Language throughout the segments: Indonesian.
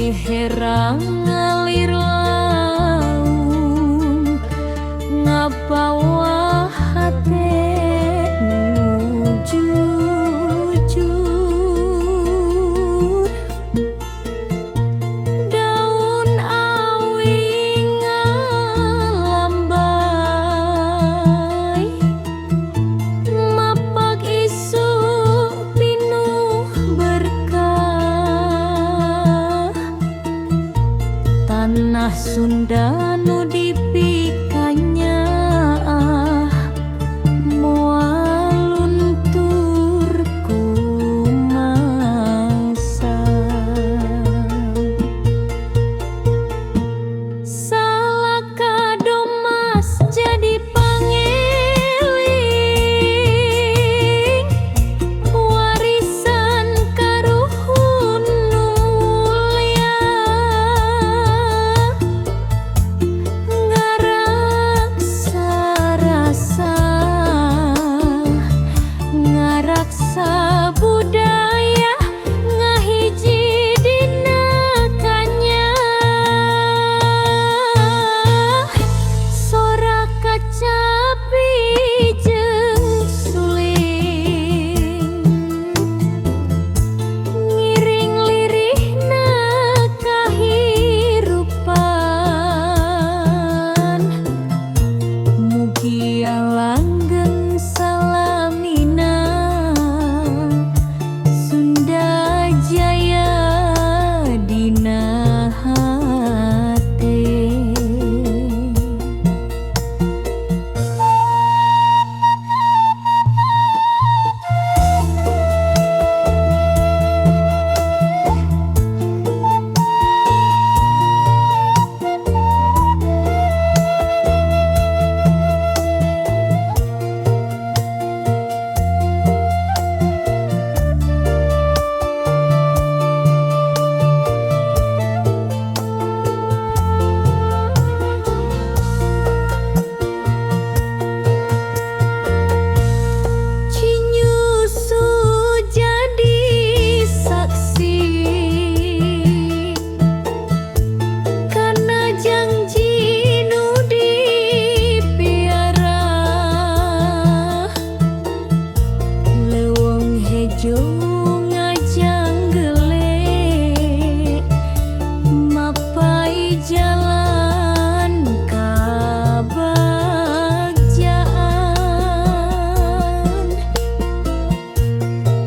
herang ngalir laung ngabawa hati jujur daun awi ngalambai mapak isu pinuh berkah tanah Sunda nu dipikanya moal luntur kumangsa salaka domas jadi pangeling warisan karuhun mulia ngaraksa rasa ngaraksa budaya ngahiji dina kanya sorak kacapi jeung suling ngiring lirihna kahirupan mugi langgeng salamina Sunda Jaya dina hate. Cinyusu jadi saksi karena janji nu dipiara leuweung hejo ngajang gele mapai jalan kabagjaan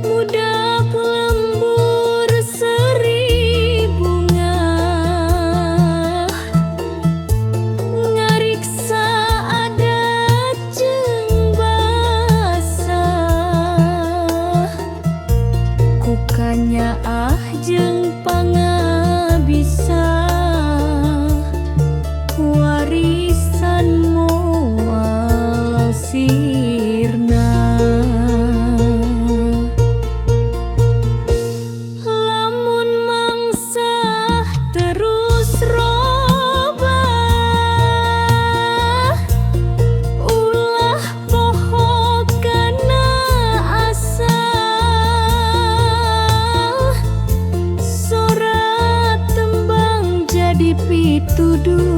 budak lembur seri bunga ngariksa adat jeung basa kukanya jeung pangabisa warisan moal sirna lamun mangsa terus robah ulah poho kana asal sorat tembang jadi pituduh